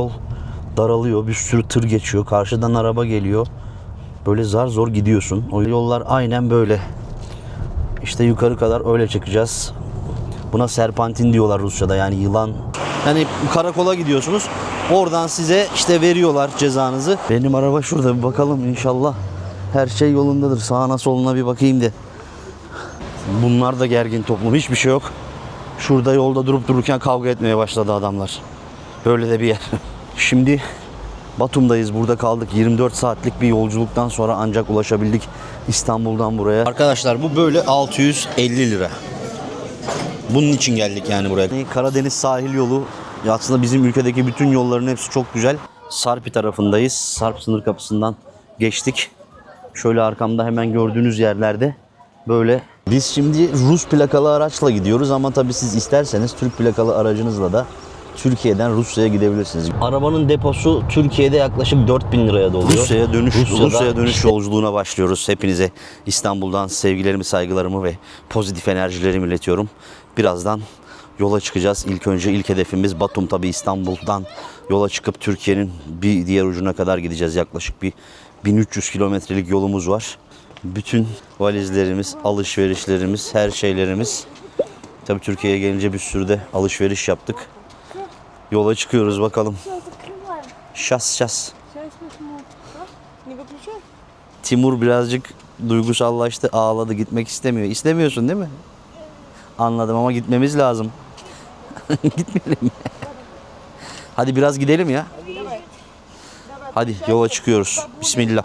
yol daralıyor. Bir sürü tır geçiyor. Karşıdan araba geliyor. Böyle zar zor gidiyorsun. O yollar aynen böyle. İşte yukarı kadar öyle çıkacağız. Buna serpantin diyorlar Rusça'da, yani yılan. Yani karakola gidiyorsunuz. Oradan size işte veriyorlar cezanızı. Benim araba şurada, bir bakalım inşallah her şey yolundadır. Sağına soluna bir bakayım de. Bunlar da gergin toplum. Hiçbir şey yok. Şurada yolda durup dururken kavga etmeye başladı adamlar. Böyle de bir yer. Şimdi Batum'dayız. Burada kaldık. 24 saatlik bir yolculuktan sonra ancak ulaşabildik İstanbul'dan buraya. Arkadaşlar bu böyle 650 lira. Bunun için geldik yani buraya. Karadeniz sahil yolu. Aslında bizim ülkedeki bütün yolların hepsi çok güzel. Sarpi tarafındayız. Sarp sınır kapısından geçtik. Şöyle arkamda hemen gördüğünüz yerlerde böyle. Biz şimdi Rus plakalı araçla gidiyoruz ama tabii siz isterseniz Türk plakalı aracınızla da Türkiye'den Rusya'ya gidebilirsiniz. Arabanın deposu Türkiye'de yaklaşık 4000 liraya doluyor. Rusya'ya dönüş yolculuğuna başlıyoruz. Hepinize İstanbul'dan sevgilerimi, saygılarımı ve pozitif enerjilerimi iletiyorum. Birazdan yola çıkacağız. İlk önce ilk hedefimiz Batum, tabii İstanbul'dan yola çıkıp Türkiye'nin bir diğer ucuna kadar gideceğiz. Yaklaşık bir 1300 kilometrelik yolumuz var. Bütün valizlerimiz, alışverişlerimiz, her şeylerimiz. Tabii Türkiye'ye gelince bir sürü de alışveriş yaptık. Yola çıkıyoruz bakalım. Şas. Timur birazcık duygusallaştı, ağladı, gitmek istemiyor. İstemiyorsun değil mi? Anladım ama gitmemiz lazım. Gitmeyelim. Hadi biraz gidelim ya. Hadi yola çıkıyoruz. Bismillah.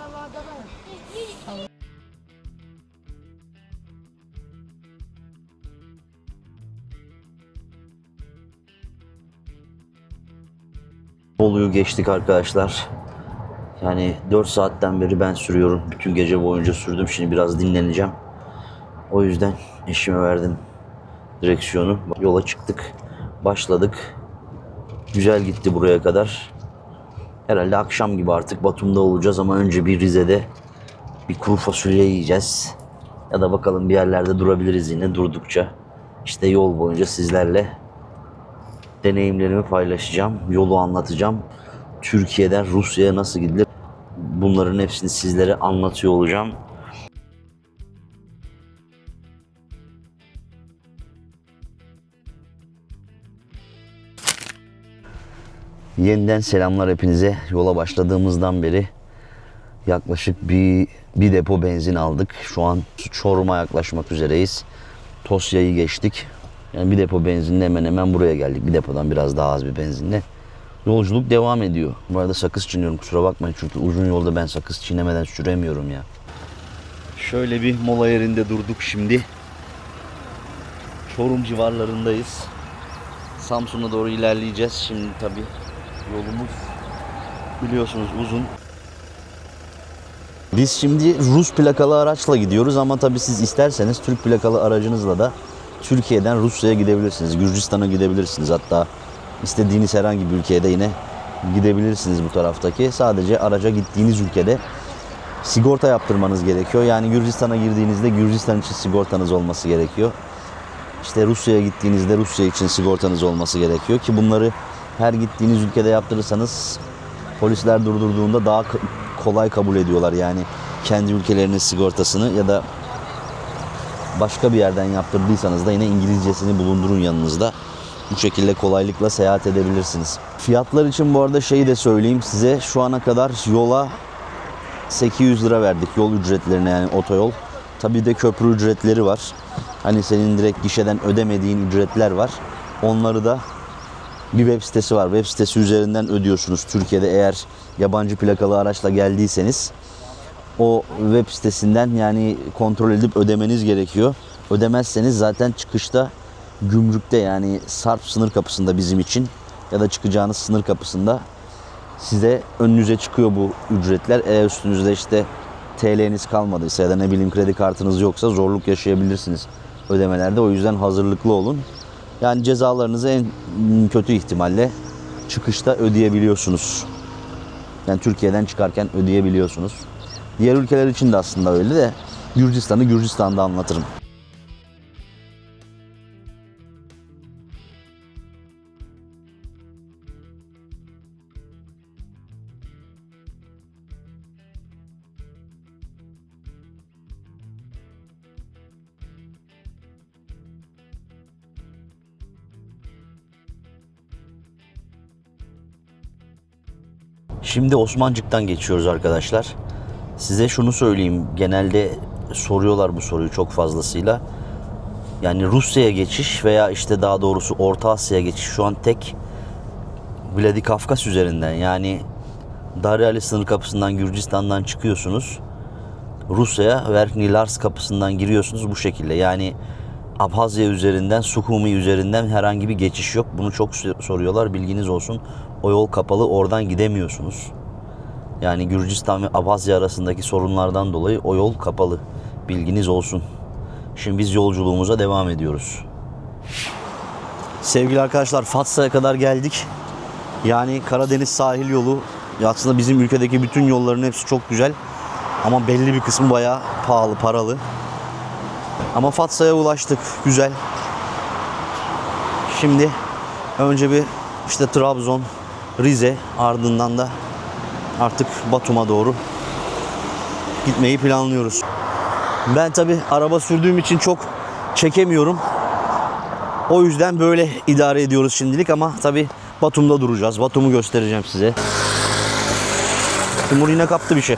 Bolu'yu geçtik arkadaşlar. Yani 4 saatten beri ben sürüyorum. Bütün gece boyunca sürdüm. Şimdi biraz dinleneceğim. O yüzden eşime verdim direksiyonu. Yola çıktık. Başladık. Güzel gitti buraya kadar. Herhalde akşam gibi artık Batum'da olacağız ama önce bir Rize'de bir kuru fasulye yiyeceğiz. Ya da bakalım bir yerlerde durabiliriz yine durdukça. İşte yol boyunca sizlerle deneyimlerimi paylaşacağım. Yolu anlatacağım. Türkiye'den Rusya'ya nasıl gidilir? Bunların hepsini sizlere anlatıyor olacağım. Yeniden selamlar hepinize. Yola başladığımızdan beri yaklaşık bir depo benzin aldık. Şu an Çorum'a yaklaşmak üzereyiz. Tosya'yı geçtik. Yani bir depo benzinle hemen buraya geldik. Bir depodan biraz daha az bir benzinle. Yolculuk devam ediyor. Bu arada sakız çiğniyorum, kusura bakmayın çünkü uzun yolda ben sakız çiğnemeden süremiyorum ya. Şöyle bir mola yerinde durduk şimdi. Çorum civarlarındayız. Samsun'a doğru ilerleyeceğiz. Şimdi tabii yolumuz biliyorsunuz uzun. Biz şimdi Rus plakalı araçla gidiyoruz ama tabii siz isterseniz Türk plakalı aracınızla da Türkiye'den Rusya'ya gidebilirsiniz. Gürcistan'a gidebilirsiniz. Hatta istediğiniz herhangi bir ülkeye de yine gidebilirsiniz bu taraftaki. Sadece araca gittiğiniz ülkede sigorta yaptırmanız gerekiyor. Yani Gürcistan'a girdiğinizde Gürcistan için sigortanız olması gerekiyor. İşte Rusya'ya gittiğinizde Rusya için sigortanız olması gerekiyor ki bunları her gittiğiniz ülkede yaptırırsanız polisler durdurduğunda daha kolay kabul ediyorlar. Yani kendi ülkelerinin sigortasını ya da başka bir yerden yaptırdıysanız da yine İngilizcesini bulundurun yanınızda. Bu şekilde kolaylıkla seyahat edebilirsiniz. Fiyatlar için bu arada şeyi de söyleyeyim size. Şu ana kadar yola 800 lira verdik yol ücretlerine, yani otoyol. Tabii de köprü ücretleri var. Hani senin direkt gişeden ödemediğin ücretler var. Onları da bir web sitesi var. Web sitesi üzerinden ödüyorsunuz. Türkiye'de eğer yabancı plakalı araçla geldiyseniz o web sitesinden yani kontrol edip ödemeniz gerekiyor. Ödemezseniz zaten çıkışta gümrükte, yani Sarp sınır kapısında bizim için ya da çıkacağınız sınır kapısında size önünüze çıkıyor bu ücretler. Eğer üstünüzde işte TL'niz kalmadıysa ya da ne bileyim kredi kartınız yoksa zorluk yaşayabilirsiniz ödemelerde. O yüzden hazırlıklı olun. Yani cezalarınızı en kötü ihtimalle çıkışta ödeyebiliyorsunuz. Yani Türkiye'den çıkarken ödeyebiliyorsunuz. Diğer ülkeler için de aslında öyle de Gürcistan'ı Gürcistan'da anlatırım. Şimdi Osmancık'tan geçiyoruz arkadaşlar. Size şunu söyleyeyim. Genelde soruyorlar bu soruyu çok fazlasıyla. Yani Rusya'ya geçiş veya işte daha doğrusu Orta Asya'ya geçiş şu an tek Vladikavkaz üzerinden. Yani Daryali sınır kapısından Gürcistan'dan çıkıyorsunuz. Rusya'ya Verkhny Lars kapısından giriyorsunuz bu şekilde. Yani Abhazya üzerinden, Sukhumi üzerinden herhangi bir geçiş yok. Bunu çok soruyorlar. Bilginiz olsun. O yol kapalı. Oradan gidemiyorsunuz. Yani Gürcistan ve Abhazya arasındaki sorunlardan dolayı o yol kapalı. Bilginiz olsun. Şimdi biz yolculuğumuza devam ediyoruz. Sevgili arkadaşlar, Fatsa'ya kadar geldik. Yani Karadeniz sahil yolu. Aslında bizim ülkedeki bütün yolların hepsi çok güzel. Ama belli bir kısmı bayağı pahalı, paralı. Ama Fatsa'ya ulaştık. Güzel. Şimdi önce bir işte Trabzon, Rize, ardından da artık Batum'a doğru gitmeyi planlıyoruz. Ben tabi araba sürdüğüm için çok çekemiyorum. O yüzden böyle idare ediyoruz şimdilik ama tabi Batum'da duracağız. Batum'u göstereceğim size. Timur yine kaptı bir şey.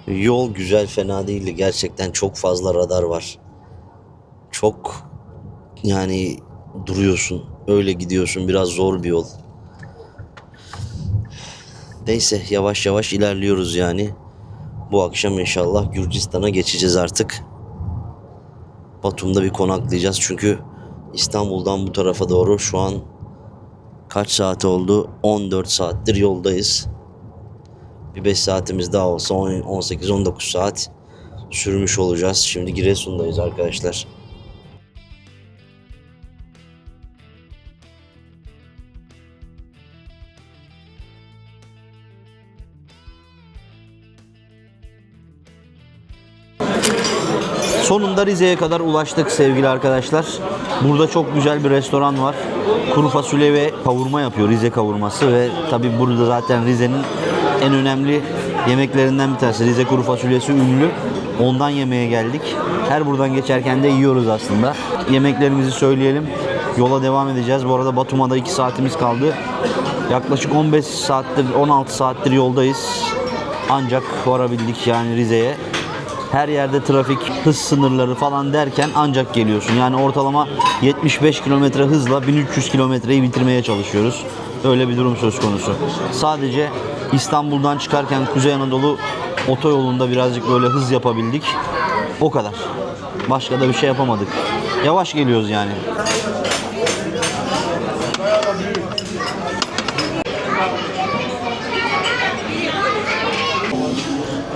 Yol güzel, fena değildi. Gerçekten çok fazla radar var. Çok yani duruyorsun. Öyle gidiyorsun. Biraz zor bir yol. Neyse yavaş yavaş ilerliyoruz yani. Bu akşam inşallah Gürcistan'a geçeceğiz artık. Batum'da bir konaklayacağız. Çünkü İstanbul'dan bu tarafa doğru şu an kaç saat oldu? 14 saattir yoldayız. Bir 5 saatimiz daha olsa 18-19 saat sürmüş olacağız. Şimdi Giresun'dayız arkadaşlar. Sonunda Rize'ye kadar ulaştık sevgili arkadaşlar. Burada çok güzel bir restoran var. Kuru fasulye ve kavurma yapıyor. Rize kavurması ve tabi burada zaten Rize'nin en önemli yemeklerinden bir tanesi. Rize kuru fasulyesi ünlü. Ondan yemeye geldik. Her buradan geçerken de yiyoruz aslında. Yemeklerimizi söyleyelim. Yola devam edeceğiz. Bu arada Batum'a da 2 saatimiz kaldı. Yaklaşık 15 saattir, 16 saattir yoldayız. Ancak varabildik yani Rize'ye. Her yerde trafik, hız sınırları falan derken ancak geliyorsun. Yani ortalama 75 kilometre hızla 1300 kilometreyi bitirmeye çalışıyoruz. Öyle bir durum söz konusu. Sadece İstanbul'dan çıkarken Kuzey Anadolu otoyolunda birazcık böyle hız yapabildik. O kadar. Başka da bir şey yapamadık. Yavaş geliyoruz yani.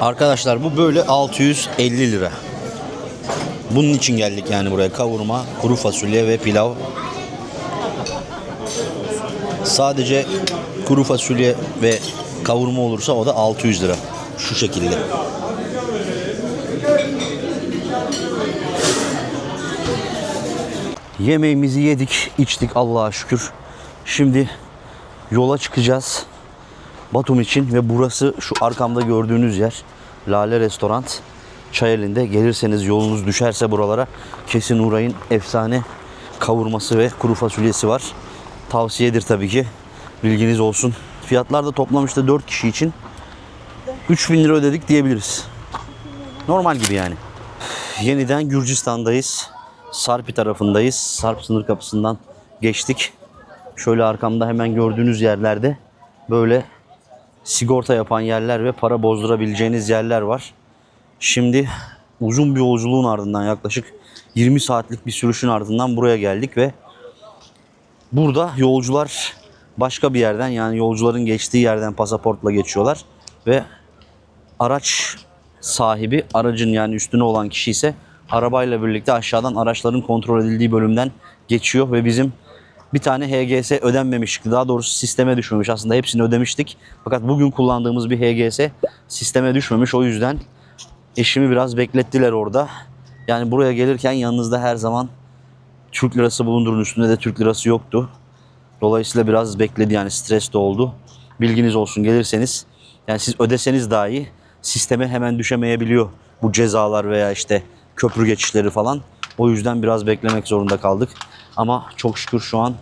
Arkadaşlar bu böyle 650 lira. Bunun için geldik yani buraya. Kavurma, kuru fasulye ve pilav. Sadece kuru fasulye ve kavurma olursa o da 600 lira. Şu şekilde. Yemeğimizi yedik, içtik Allah'a şükür. Şimdi yola çıkacağız Batum için ve burası şu arkamda gördüğünüz yer Lale Restoran. Çayeli'nde gelirseniz yolunuz düşerse buralara kesin uğrayın. Efsane kavurması ve kuru fasulyesi var. Tavsiyedir tabii ki. Bilginiz olsun. Fiyatlar da toplam işte 4 kişi için 3000 lira ödedik diyebiliriz. Normal gibi yani. Yeniden Gürcistan'dayız. Sarpi tarafındayız. Sarp sınır kapısından geçtik. Şöyle arkamda hemen gördüğünüz yerlerde böyle sigorta yapan yerler ve para bozdurabileceğiniz yerler var. Şimdi uzun bir yolculuğun ardından yaklaşık 20 saatlik bir sürüşün ardından buraya geldik ve burada yolcular başka bir yerden, yani yolcuların geçtiği yerden pasaportla geçiyorlar ve araç sahibi, aracın yani üstüne olan kişi ise arabayla birlikte aşağıdan araçların kontrol edildiği bölümden geçiyor ve bizim bir tane HGS ödenmemişti. Daha doğrusu sisteme düşmemiş. Aslında hepsini ödemiştik. Fakat bugün kullandığımız bir HGS sisteme düşmemiş. O yüzden eşimi biraz beklettiler orada. Yani buraya gelirken yanınızda her zaman Türk lirası bulundurun. Üstünde de Türk lirası yoktu. Dolayısıyla biraz bekledi, yani stres de oldu. Bilginiz olsun, gelirseniz. Yani siz ödeseniz dahi sisteme hemen düşemeyebiliyor bu cezalar veya işte köprü geçişleri falan. O yüzden biraz beklemek zorunda kaldık. Ama çok şükür şu an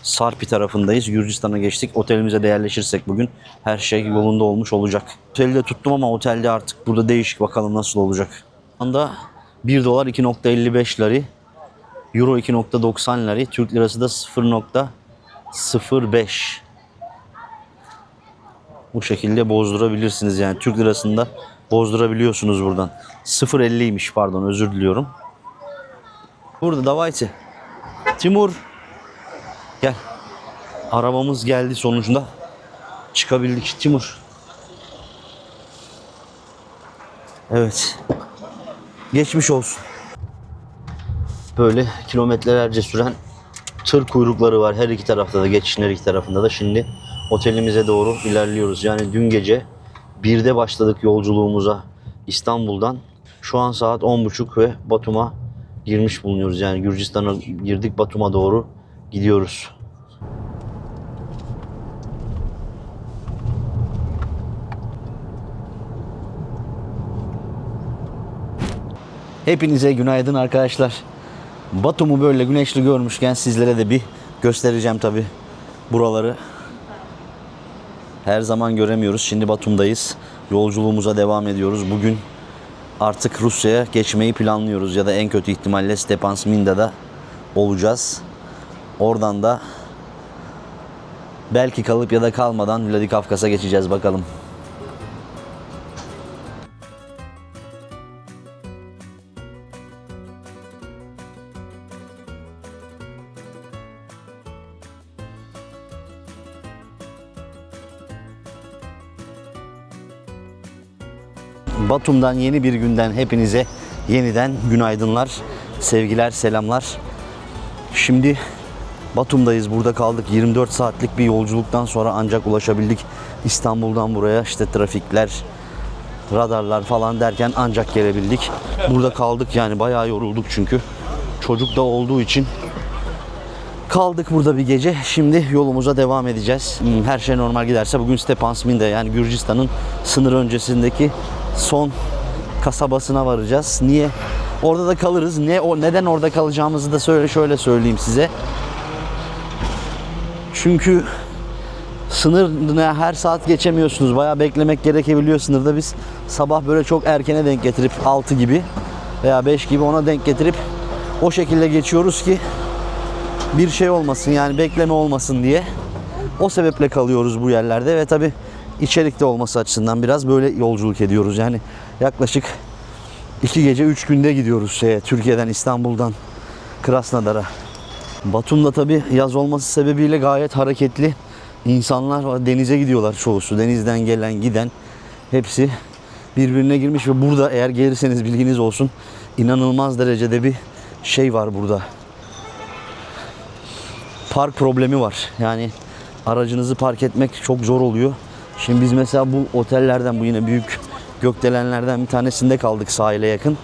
Sarpi tarafındayız. Gürcistan'a geçtik. Otelimize de yerleşirsek bugün her şey yolunda olmuş olacak. Oteli de tuttum ama otelde artık burada değişik, bakalım nasıl olacak. Şu anda 1 dolar 2.55 lari, euro 2.90 lari, Türk lirası da 0.05. Bu şekilde bozdurabilirsiniz, yani Türk lirasında bozdurabiliyorsunuz buradan. 0.50'ymiş, pardon, özür diliyorum. Burada davayçı. Timur. Gel. Arabamız geldi sonunda. Çıkabildik Timur. Evet. Geçmiş olsun. Böyle kilometrelerce süren tır kuyrukları var her iki tarafta da, geçişin her iki tarafında da. Şimdi otelimize doğru ilerliyoruz. Yani dün gece 1'de başladık yolculuğumuza İstanbul'dan. Şu an saat 10.30 ve Batum'a girmiş bulunuyoruz. Yani Gürcistan'a girdik, Batum'a doğru gidiyoruz. Hepinize günaydın arkadaşlar. Batum'u böyle güneşli görmüşken sizlere de bir göstereceğim tabi buraları. Her zaman göremiyoruz. Şimdi Batum'dayız. Yolculuğumuza devam ediyoruz. Bugün artık Rusya'ya geçmeyi planlıyoruz ya da en kötü ihtimalle Stepantsmina'da olacağız. Oradan da belki kalıp ya da kalmadan Vladikavkaz'a geçeceğiz, bakalım. Batum'dan yeni bir günden hepinize yeniden günaydınlar, sevgiler, selamlar. Şimdi Batum'dayız, burada kaldık. 24 saatlik bir yolculuktan sonra ancak ulaşabildik İstanbul'dan buraya. İşte trafikler, radarlar falan derken ancak gelebildik. Burada kaldık, yani bayağı yorulduk çünkü. Çocuk da olduğu için kaldık burada bir gece. Şimdi yolumuza devam edeceğiz. Her şey normal giderse bugün Stepantsminda, yani Gürcistan'ın sınır öncesindeki son kasabasına varacağız. Niye? Orada da kalırız. Neden orada kalacağımızı da şöyle söyleyeyim size. Çünkü sınırına her saat geçemiyorsunuz. Bayağı beklemek gerekebiliyor sınırda. Biz sabah böyle çok erkene denk getirip 6 gibi veya 5 gibi ona denk getirip o şekilde geçiyoruz ki bir şey olmasın, yani bekleme olmasın diye. O sebeple kalıyoruz bu yerlerde ve tabi içerikte olması açısından biraz böyle yolculuk ediyoruz. Yani yaklaşık 2 gece 3 günde gidiyoruz Türkiye'den, İstanbul'dan Krasnodar'a. Batum'da tabi yaz olması sebebiyle gayet hareketli insanlar var. Denize gidiyorlar çoğusu. Denizden gelen giden hepsi birbirine girmiş ve burada eğer gelirseniz bilginiz olsun, inanılmaz derecede bir şey var burada. Park problemi var. Yani aracınızı park etmek çok zor oluyor. Şimdi biz mesela bu otellerden, bu yine büyük gökdelenlerden bir tanesinde kaldık sahile yakın.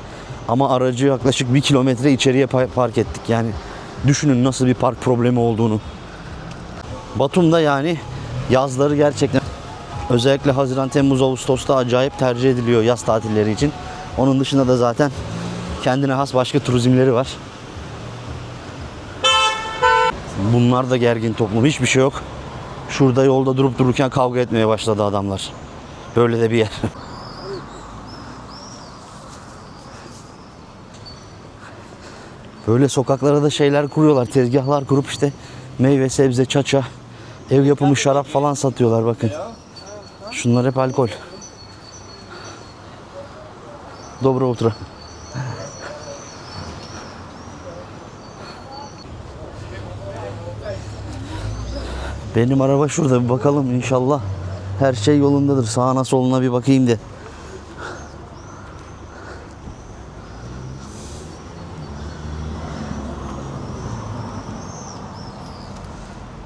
Ama aracı yaklaşık 1 kilometre içeriye park ettik. Yani düşünün nasıl bir park problemi olduğunu. Batum'da yani yazları gerçekten özellikle Haziran, Temmuz, Ağustos'ta acayip tercih ediliyor yaz tatilleri için. Onun dışında da zaten kendine has başka turizmleri var. Bunlar da gergin toplum. Hiçbir şey yok. Şurada yolda durup dururken kavga etmeye başladı adamlar. Böyle de bir yer. Böyle sokaklara da şeyler kuruyorlar. Tezgahlar kurup işte meyve, sebze, çaça, ev yapımı şarap falan satıyorlar, bakın. Şunlar hep alkol. Dobro utro. Benim araba şurada, bir bakalım inşallah her şey yolundadır. Sağına soluna bir bakayım de.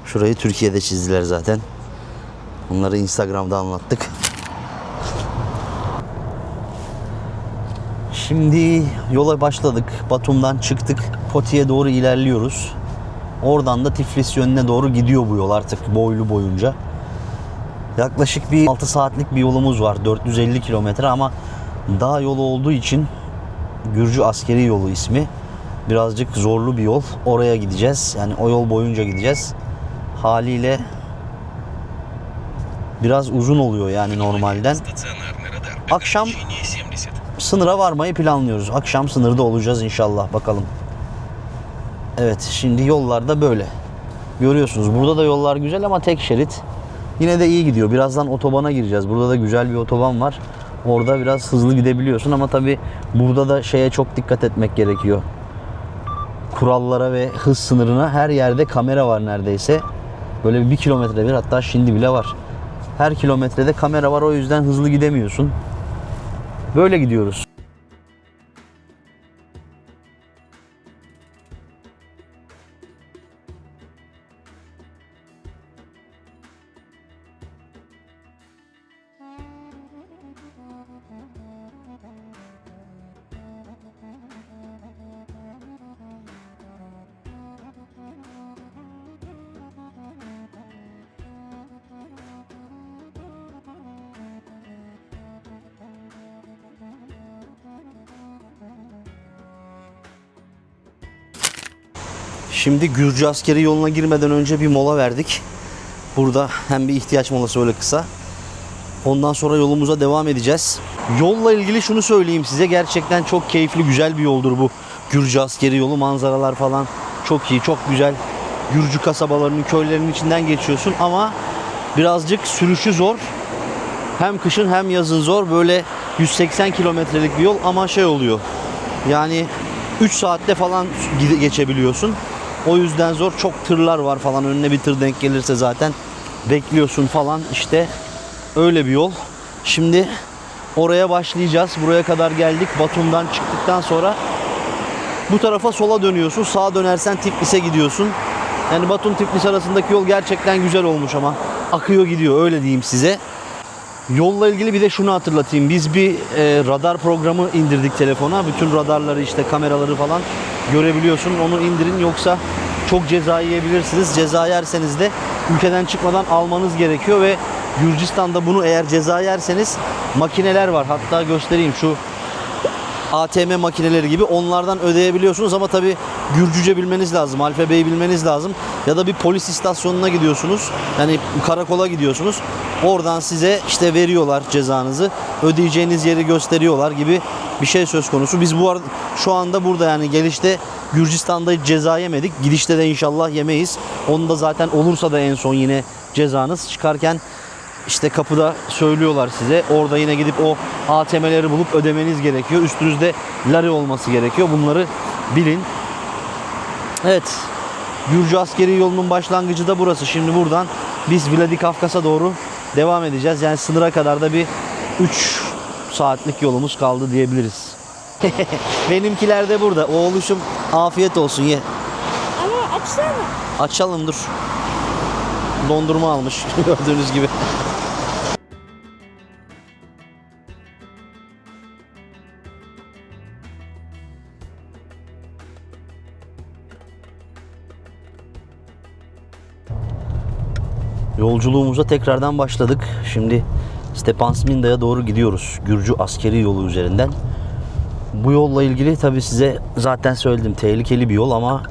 Şurayı Türkiye'de çizdiler zaten. Onları Instagram'da anlattık. Şimdi yola başladık. Batum'dan çıktık. Poti'ye doğru ilerliyoruz. Oradan da Tiflis yönüne doğru gidiyor bu yol artık boylu boyunca. Yaklaşık bir 6 saatlik bir yolumuz var. 450 kilometre ama dağ yolu olduğu için Gürcü Askeri Yolu ismi. Birazcık zorlu bir yol. Oraya gideceğiz. Yani o yol boyunca gideceğiz. Haliyle biraz uzun oluyor yani normalden. Akşam sınıra varmayı planlıyoruz. Akşam sınırda olacağız inşallah. Bakalım. Evet, şimdi yollar da böyle. Görüyorsunuz burada da yollar güzel ama tek şerit. Yine de iyi gidiyor. Birazdan otobana gireceğiz. Burada da güzel bir otoban var. Orada biraz hızlı gidebiliyorsun ama tabii burada da şeye çok dikkat etmek gerekiyor. Kurallara ve hız sınırına. Her yerde kamera var neredeyse. Böyle bir kilometrede bir, hatta şimdi bile var. Her kilometrede kamera var, o yüzden hızlı gidemiyorsun. Böyle gidiyoruz. Şimdi Gürcü Askeri Yolu'na girmeden önce bir mola verdik. Burada hem bir ihtiyaç molası öyle kısa. Ondan sonra yolumuza devam edeceğiz. Yolla ilgili şunu söyleyeyim size. Gerçekten çok keyifli, güzel bir yoldur bu Gürcü Askeri Yolu. Manzaralar falan çok iyi, çok güzel. Gürcü kasabalarının, köylerinin içinden geçiyorsun ama birazcık sürüşü zor. Hem kışın hem yazın zor. Böyle 180 kilometrelik bir yol ama şey oluyor. Yani 3 saatte falan geçebiliyorsun. O yüzden zor. Çok tırlar var falan. Önüne bir tır denk gelirse zaten bekliyorsun falan. İşte öyle bir yol. Şimdi oraya başlayacağız. Buraya kadar geldik. Batum'dan çıktıktan sonra bu tarafa sola dönüyorsun. Sağa dönersen Tiflis'e gidiyorsun. Yani Batum-Tiflis arasındaki yol gerçekten güzel olmuş ama akıyor gidiyor. Öyle diyeyim size. Yolla ilgili bir de şunu hatırlatayım. Biz bir radar programı indirdik telefona. Bütün radarları, işte kameraları falan görebiliyorsun. Onu indirin, yoksa çok ceza yiyebilirsiniz. Ceza yerseniz de ülkeden çıkmadan almanız gerekiyor ve Gürcistan'da bunu eğer ceza yerseniz makineler var. Hatta göstereyim, şu ATM makineleri gibi, onlardan ödeyebiliyorsunuz ama tabi Gürcüce bilmeniz lazım, alfabeyi bilmeniz lazım. Ya da bir polis istasyonuna gidiyorsunuz, yani karakola gidiyorsunuz. Oradan size işte veriyorlar cezanızı, ödeyeceğiniz yeri gösteriyorlar gibi bir şey söz konusu. Biz bu arada şu anda burada, yani gelişte Gürcistan'da hiç ceza yemedik. Gidişte de inşallah yemeyiz. Onu da zaten olursa da en son yine cezanız çıkarken İşte kapıda söylüyorlar size. Orada yine gidip o ATM'leri bulup ödemeniz gerekiyor. Üstünüzde lari olması gerekiyor. Bunları bilin. Evet. Gürcü Askeri Yolu'nun başlangıcı da burası. Şimdi buradan biz Vladikavkaz'a doğru devam edeceğiz. Yani sınıra kadar da bir 3 saatlik yolumuz kaldı diyebiliriz. Benimkiler de burada. Oğluşum afiyet olsun, ye. Ama açsana. Açalım, dur. Dondurma almış gördüğünüz gibi. Yolculuğumuza tekrardan başladık. Şimdi Stepantsminda'ya doğru gidiyoruz. Gürcü Askeri Yolu üzerinden. Bu yolla ilgili tabii size zaten söyledim. Tehlikeli bir yol ama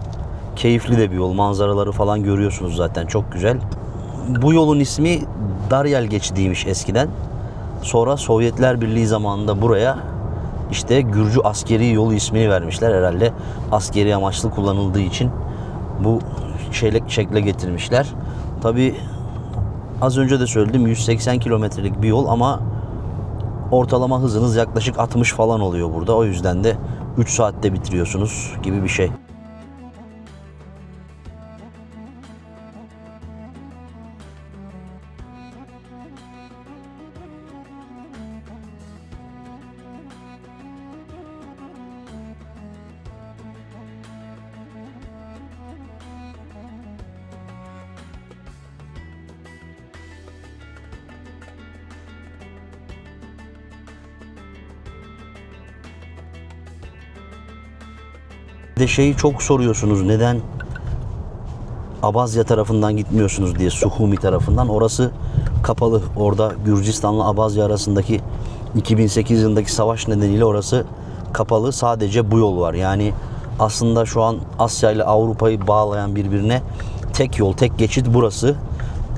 keyifli de bir yol. Manzaraları falan görüyorsunuz zaten. Çok güzel. Bu yolun ismi Daryal Geçidiymiş eskiden. Sonra Sovyetler Birliği zamanında buraya işte Gürcü Askeri Yolu ismini vermişler. Herhalde askeri amaçlı kullanıldığı için bu şekle getirmişler. Tabii az önce de söyledim, 180 kilometrelik bir yol ama ortalama hızınız yaklaşık 60 falan oluyor burada. O yüzden de 3 saatte bitiriyorsunuz gibi bir şey. Bir de şeyi çok soruyorsunuz, neden Abazya tarafından gitmiyorsunuz diye, Sukhumi tarafından. Orası kapalı. Orada Gürcistan'la Abazya arasındaki 2008 yılındaki savaş nedeniyle orası kapalı. Sadece bu yol var. Yani aslında şu an Asya ile Avrupa'yı bağlayan birbirine tek yol, tek geçit burası.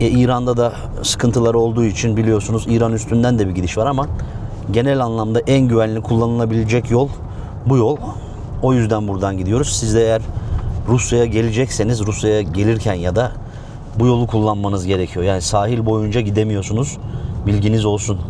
İran'da da sıkıntıları olduğu için biliyorsunuz İran üstünden de bir gidiş var ama genel anlamda en güvenli kullanılabilecek yol bu yol. O yüzden buradan gidiyoruz. Siz de eğer Rusya'ya gelecekseniz Rusya'ya gelirken ya da bu yolu kullanmanız gerekiyor. Yani sahil boyunca gidemiyorsunuz. Bilginiz olsun.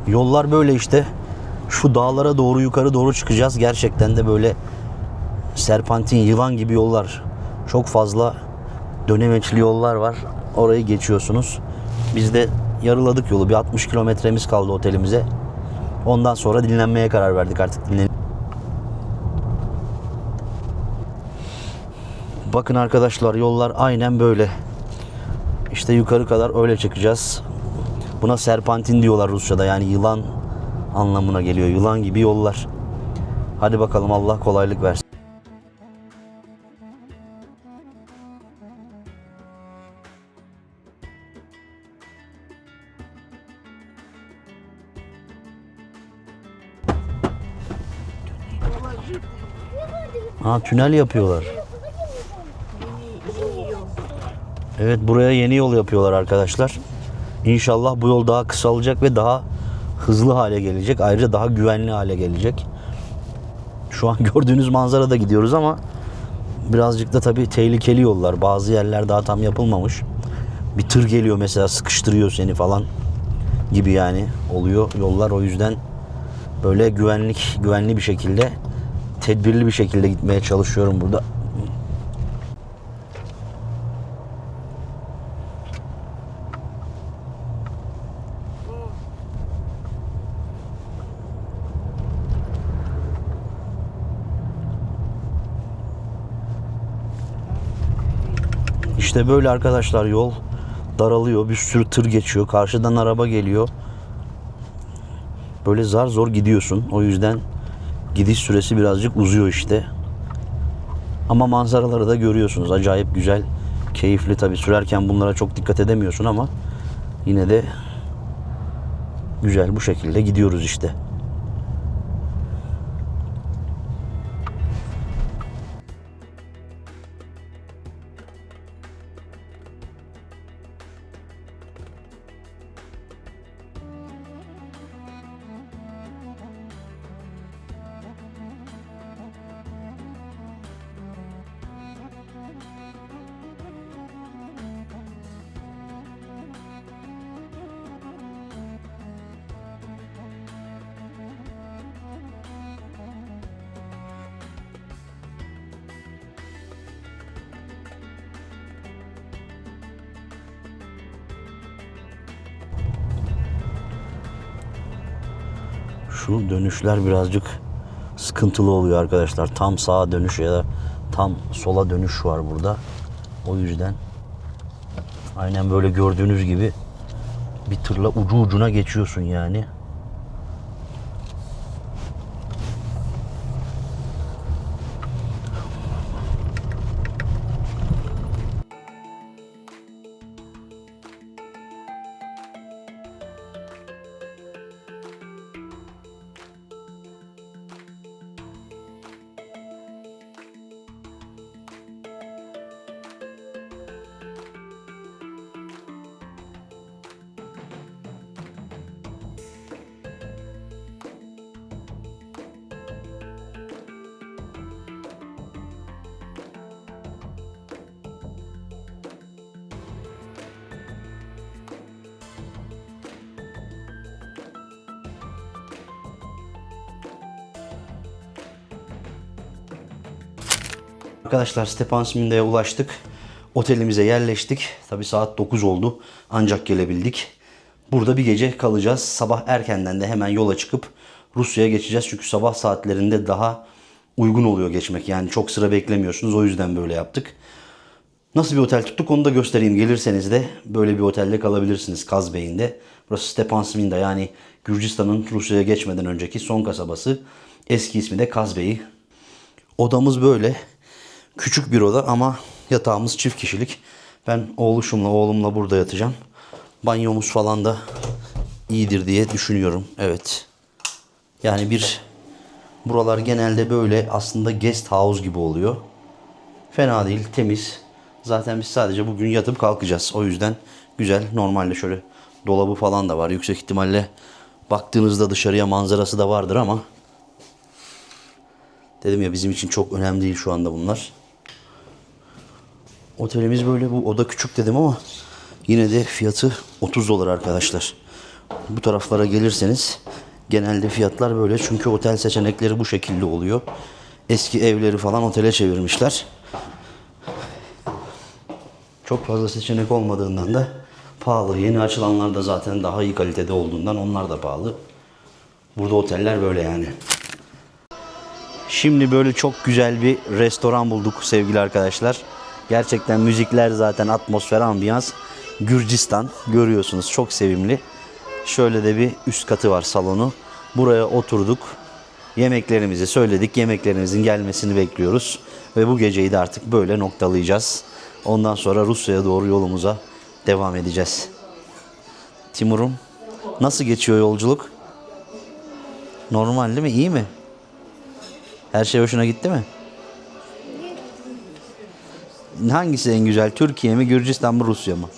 Yollar böyle işte. Şu dağlara doğru yukarı doğru çıkacağız. Gerçekten de böyle serpantin, yılan gibi yollar. Çok fazla dönemeçli yollar var. Orayı geçiyorsunuz. Biz de yarıladık yolu. Bir 60 kilometremiz kaldı otelimize. Ondan sonra dinlenmeye karar verdik artık. Bakın arkadaşlar yollar aynen böyle. İşte yukarı kadar öyle çıkacağız. Buna serpantin diyorlar Rusça'da. Yani yılan anlamına geliyor. Yılan gibi yollar. Hadi bakalım Allah kolaylık versin. Tünel yapıyorlar. Evet, buraya yeni yol yapıyorlar arkadaşlar. İnşallah bu yol daha kısalacak ve daha hızlı hale gelecek. Ayrıca daha güvenli hale gelecek. Şu an gördüğünüz manzarada gidiyoruz ama birazcık da tabii tehlikeli yollar. Bazı yerler daha tam yapılmamış. Bir tır geliyor mesela, sıkıştırıyor seni falan gibi yani oluyor yollar. O yüzden böyle güvenli bir şekilde, tedbirli bir şekilde gitmeye çalışıyorum burada. İşte böyle arkadaşlar, yol daralıyor. Bir sürü tır geçiyor. Karşıdan araba geliyor. Böyle zar zor gidiyorsun. O yüzden gidiş süresi birazcık uzuyor işte. Ama manzaraları da görüyorsunuz. Acayip güzel, keyifli tabii. Sürerken bunlara çok dikkat edemiyorsun ama yine de güzel, bu şekilde gidiyoruz işte. Şu dönüşler birazcık sıkıntılı oluyor arkadaşlar. Tam sağa dönüş ya da tam sola dönüş var burada. O yüzden aynen böyle gördüğünüz gibi bir tırla ucu ucuna geçiyorsun yani. Arkadaşlar Stepan Smina'ya ulaştık. Otelimize yerleştik. Tabi saat 9 oldu. Ancak gelebildik. Burada bir gece kalacağız. Sabah erkenden de hemen yola çıkıp Rusya'ya geçeceğiz. Çünkü sabah saatlerinde daha uygun oluyor geçmek. Yani çok sıra beklemiyorsunuz. O yüzden böyle yaptık. Nasıl bir otel tuttuk onu da göstereyim. Gelirseniz de böyle bir otelde kalabilirsiniz Kazbey'inde. Burası Stepantsminda, yani Gürcistan'ın Rusya'ya geçmeden önceki son kasabası. Eski ismi de Kazbey. Odamız böyle. Küçük bir oda ama yatağımız çift kişilik. Ben oğlumla burada yatacağım. Banyomuz falan da iyidir diye düşünüyorum. Evet. Yani buralar genelde böyle aslında guest house gibi oluyor. Fena değil, temiz. Zaten biz sadece bugün yatıp kalkacağız. O yüzden güzel. Normalde şöyle dolabı falan da var. Yüksek ihtimalle baktığınızda dışarıya manzarası da vardır ama dedim ya, bizim için çok önemli değil şu anda bunlar. Otelimiz böyle. Bu oda küçük dedim ama yine de fiyatı 30 dolar arkadaşlar. Bu taraflara gelirseniz genelde fiyatlar böyle. Çünkü otel seçenekleri bu şekilde oluyor. Eski evleri falan otele çevirmişler. Çok fazla seçenek olmadığından da pahalı. Yeni açılanlar da zaten daha iyi kalitede olduğundan onlar da pahalı. Burada oteller böyle yani. Şimdi böyle çok güzel bir restoran bulduk sevgili arkadaşlar. Gerçekten müzikler zaten, atmosfer, ambiyans. Gürcistan görüyorsunuz, çok sevimli. Şöyle de bir üst katı var, salonu. Buraya oturduk. Yemeklerimizi söyledik. Yemeklerimizin gelmesini bekliyoruz. Ve bu geceyi de artık böyle noktalayacağız. Ondan sonra Rusya'ya doğru yolumuza devam edeceğiz. Timur'um, nasıl geçiyor yolculuk? Normal değil mi? İyi mi? Her şey hoşuna gitti mi? Hangisi en güzel? Türkiye mi, Gürcistan mı, Rusya mı?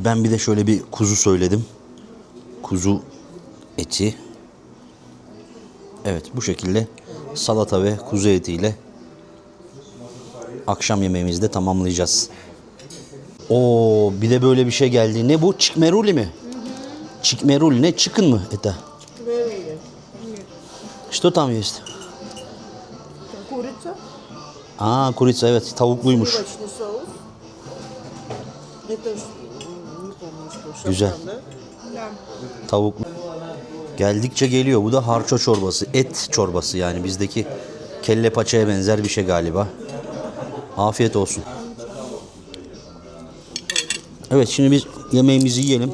Ben bir de şöyle bir kuzu söyledim. Kuzu eti. Evet, bu şekilde salata ve kuzu etiyle akşam yemeğimizi de tamamlayacağız. Oo, bir de böyle bir şey geldi. Ne bu? Çikmeruli mi? Çikmeruli ne? Chicken mı? Eta. Что там есть? Курица, Aa, kuritsa, evet, tavukluymuş. сливочный соус. Это не помню, что. Güzel. Шафран, да? Tavuklu. Geldikçe geliyor. Bu da harço çorbası. Et çorbası, yani bizdeki kelle paçaya benzer bir şey galiba. Afiyet olsun. Evet, şimdi biz yemeğimizi yiyelim.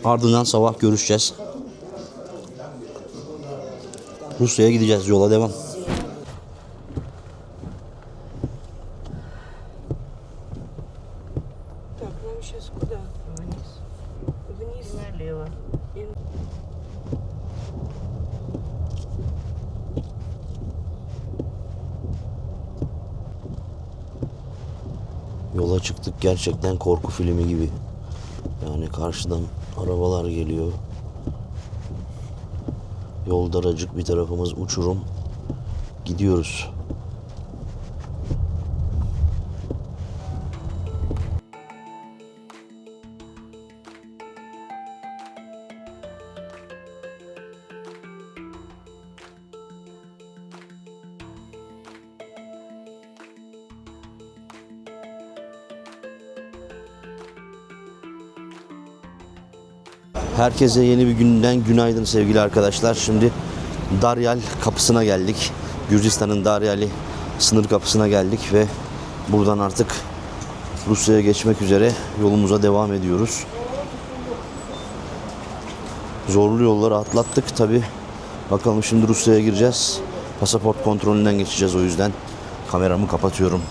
Ardından sabah görüşeceğiz. Rusya'ya gideceğiz. Yola devam. Так, нам сейчас куда? Вниз. Вниз. Налево. Yola çıktık, gerçekten korku filmi gibi. Yani karşıdan arabalar geliyor. Yol daracık, bir tarafımız uçurum. Gidiyoruz. Herkese yeni bir günden günaydın sevgili arkadaşlar. Şimdi Daryal kapısına geldik. Gürcistan'ın Daryali sınır kapısına geldik ve buradan artık Rusya'ya geçmek üzere yolumuza devam ediyoruz. Zorlu yolları atlattık tabi. Bakalım, şimdi Rusya'ya gireceğiz. Pasaport kontrolünden geçeceğiz, o yüzden kameramı kapatıyorum.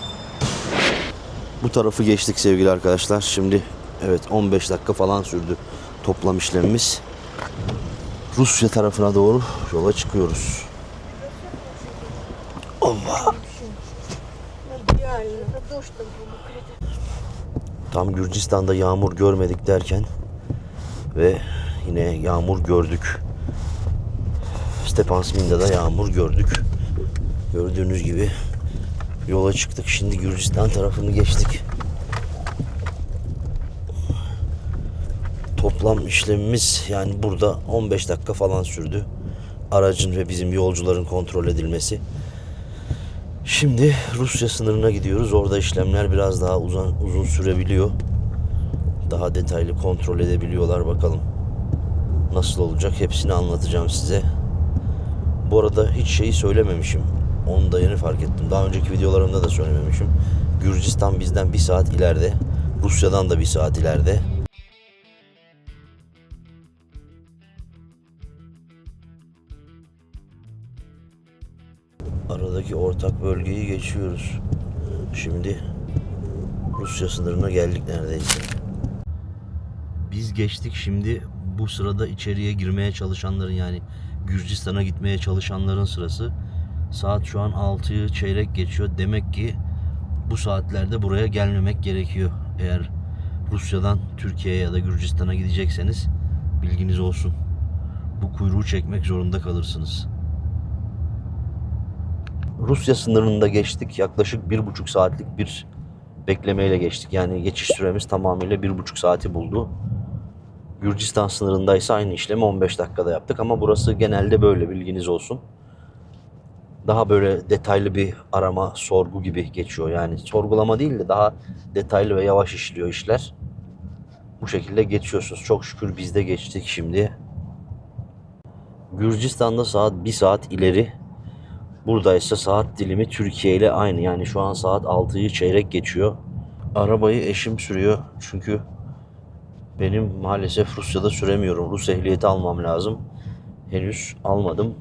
Bu tarafı geçtik sevgili arkadaşlar. Şimdi evet, 15 dakika falan sürdü toplam işlemimiz. Rusya tarafına doğru yola çıkıyoruz. Allah. Tam Gürcistan'da yağmur görmedik derken ve yine yağmur gördük. Stepantsminda da yağmur gördük. Gördüğünüz gibi yola çıktık. Şimdi Gürcistan tarafını geçtik. Toplam işlemimiz yani burada 15 dakika falan sürdü. Aracın ve bizim yolcuların kontrol edilmesi. Şimdi Rusya sınırına gidiyoruz. Orada işlemler biraz daha uzun sürebiliyor. Daha detaylı kontrol edebiliyorlar. Bakalım nasıl olacak, hepsini anlatacağım size. Bu arada hiç şeyi söylememişim. Onu da yeni fark ettim. Daha önceki videolarımda da söylememişim. Gürcistan bizden bir saat ileride. Rusya'dan da bir saat ileride. Aradaki ortak bölgeyi geçiyoruz. Şimdi Rusya sınırına geldik neredeyse. Biz geçtik, şimdi bu sırada içeriye girmeye çalışanların, yani Gürcistan'a gitmeye çalışanların sırası. Saat şu an 6'yı çeyrek geçiyor. Demek ki bu saatlerde buraya gelmemek gerekiyor. Eğer Rusya'dan Türkiye'ye ya da Gürcistan'a gidecekseniz bilginiz olsun. Bu kuyruğu çekmek zorunda kalırsınız. Rusya sınırında geçtik. Yaklaşık 1,5 saatlik bir beklemeyle geçtik. Yani geçiş süremiz tamamıyla 1,5 saati buldu. Gürcistan sınırındaysa aynı işlemi 15 dakikada yaptık ama burası genelde böyle, bilginiz olsun. Daha böyle detaylı bir arama, sorgu gibi geçiyor. Yani sorgulama değil de daha detaylı ve yavaş işliyor işler. Bu şekilde geçiyorsunuz. Çok şükür biz de geçtik şimdi. Gürcistan'da saat 1 saat ileri. Buradaysa saat dilimi Türkiye ile aynı. Yani şu an saat 6'yı çeyrek geçiyor. Arabayı eşim sürüyor. Çünkü benim maalesef Rusya'da süremiyorum. Rus ehliyeti almam lazım. Henüz almadım.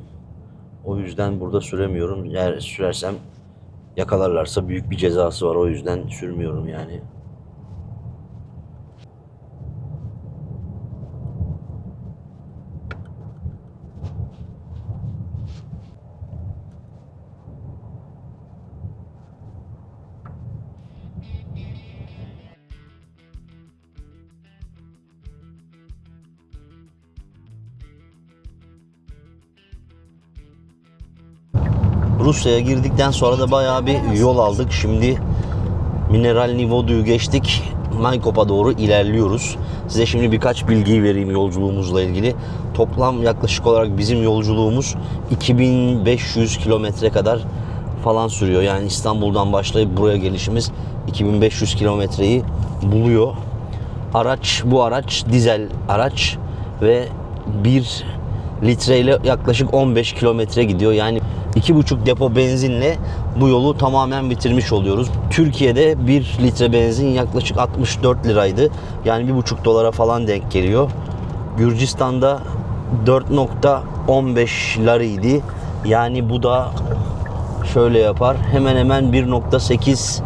O yüzden burada süremiyorum. Eğer sürersem yakalarlarsa büyük bir cezası var. O yüzden sürmüyorum yani. Rusya'ya girdikten sonra da bayağı bir yol aldık. Şimdi Mineral Nivodu'yu geçtik. Maykop'a doğru ilerliyoruz. Size şimdi birkaç bilgi vereyim yolculuğumuzla ilgili. Toplam yaklaşık olarak bizim yolculuğumuz 2500 kilometre kadar falan sürüyor. Yani İstanbul'dan başlayıp buraya gelişimiz 2500 kilometreyi buluyor. Bu araç dizel araç ve 1 litreyle yaklaşık 15 kilometre gidiyor. Yani 2,5 depo benzinle bu yolu tamamen bitirmiş oluyoruz. Türkiye'de 1 litre benzin yaklaşık 64 liraydı. Yani 1,5 dolara falan denk geliyor. Gürcistan'da 4,15 lariydi. Yani bu da şöyle yapar. Hemen hemen 1,8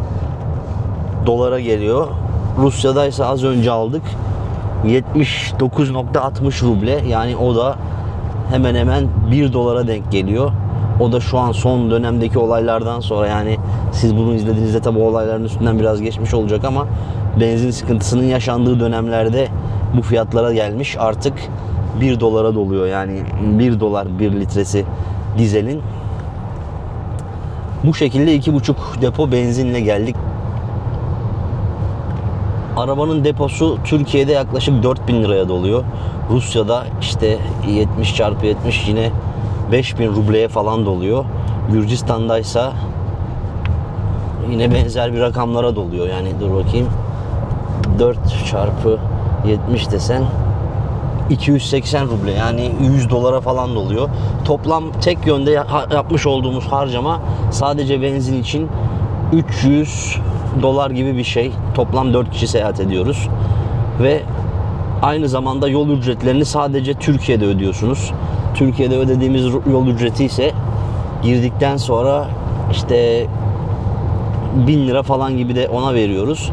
dolara geliyor. Rusya'daysa az önce aldık 79,60 ruble. Yani o da hemen hemen 1 dolara denk geliyor. O da şu an son dönemdeki olaylardan sonra, yani siz bunu izlediğinizde tabi olayların üstünden biraz geçmiş olacak ama benzin sıkıntısının yaşandığı dönemlerde bu fiyatlara gelmiş. Artık 1 dolara doluyor. Yani 1 dolar 1 litresi dizelin. Bu şekilde 2,5 depo benzinle geldik. Arabanın deposu Türkiye'de yaklaşık 4.000 liraya doluyor. Rusya'da işte 70 çarpı 70 yine 5.000 rubleye falan doluyor. Gürcistan'daysa yine benzer bir rakamlara doluyor. Yani dur bakayım. 4 çarpı 70 desen 280 ruble, yani 100 dolara falan doluyor. Toplam tek yönde yapmış olduğumuz harcama sadece benzin için 300 dolar gibi bir şey. Toplam 4 kişi seyahat ediyoruz. Ve aynı zamanda yol ücretlerini sadece Türkiye'de ödüyorsunuz. Türkiye'de ödediğimiz yol ücreti ise girdikten sonra işte 1000 lira falan gibi de ona veriyoruz.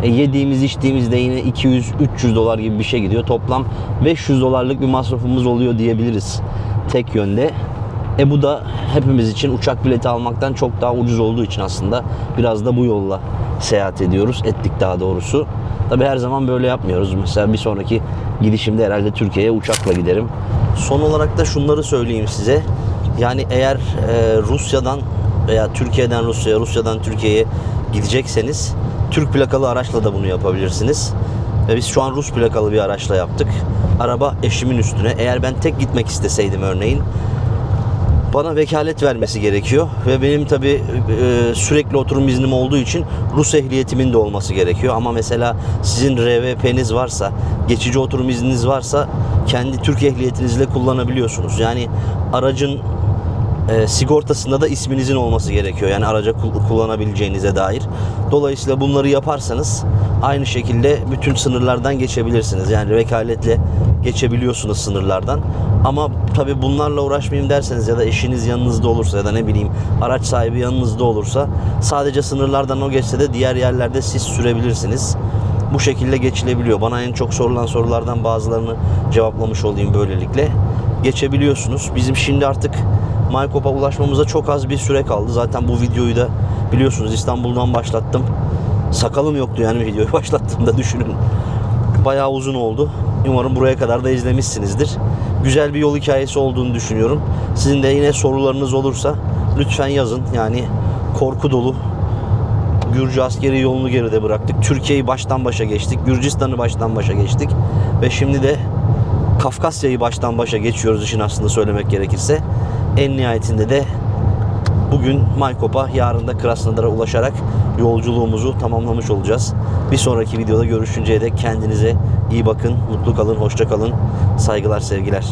Yediğimiz içtiğimiz de yine 200-300 dolar gibi bir şey gidiyor. Toplam 500 dolarlık bir masrafımız oluyor diyebiliriz tek yönde. Bu da hepimiz için uçak bileti almaktan çok daha ucuz olduğu için aslında biraz da bu yolla seyahat ettik daha doğrusu. Tabi her zaman böyle yapmıyoruz. Mesela bir sonraki gidişimde herhalde Türkiye'ye uçakla giderim. Son olarak da şunları söyleyeyim size. Yani eğer Rusya'dan veya Türkiye'den Rusya'ya, Rusya'dan Türkiye'ye gidecekseniz Türk plakalı araçla da bunu yapabilirsiniz. Ve biz şu an Rus plakalı bir araçla yaptık. Araba eşimin üstüne. Eğer ben tek gitmek isteseydim örneğin bana vekalet vermesi gerekiyor ve benim tabii sürekli oturum iznim olduğu için Rus ehliyetimin de olması gerekiyor. Ama mesela sizin RVP'niz varsa, geçici oturum izniniz varsa kendi Türk ehliyetinizle kullanabiliyorsunuz. Yani aracın sigortasında da isminizin olması gerekiyor. Yani araca kullanabileceğinize dair. Dolayısıyla bunları yaparsanız aynı şekilde bütün sınırlardan geçebilirsiniz. Yani vekaletle geçebiliyorsunuz sınırlardan. Ama tabii bunlarla uğraşmayayım derseniz ya da eşiniz yanınızda olursa ya da ne bileyim araç sahibi yanınızda olursa sadece sınırlardan o geçse de diğer yerlerde siz sürebilirsiniz. Bu şekilde geçilebiliyor. Bana en çok sorulan sorulardan bazılarını cevaplamış olayım böylelikle. Geçebiliyorsunuz. Bizim şimdi artık Maykop'a ulaşmamıza çok az bir süre kaldı. Zaten bu videoyu da biliyorsunuz İstanbul'dan başlattım. Sakalım yoktu yani videoyu başlattığımda, düşünün. Bayağı uzun oldu. Umarım buraya kadar da izlemişsinizdir. Güzel bir yol hikayesi olduğunu düşünüyorum. Sizin de yine sorularınız olursa lütfen yazın. Yani korku dolu. Gürcü askeri yolunu geride bıraktık. Türkiye'yi baştan başa geçtik. Gürcistan'ı baştan başa geçtik. Ve şimdi de Kafkasya'yı baştan başa geçiyoruz işin aslında söylemek gerekirse. En nihayetinde de bugün Maykop'a, yarın da Krasnodar'a ulaşarak yolculuğumuzu tamamlamış olacağız. Bir sonraki videoda görüşünceye dek kendinize iyi bakın, mutlu kalın, hoşça kalın. Saygılar, sevgiler.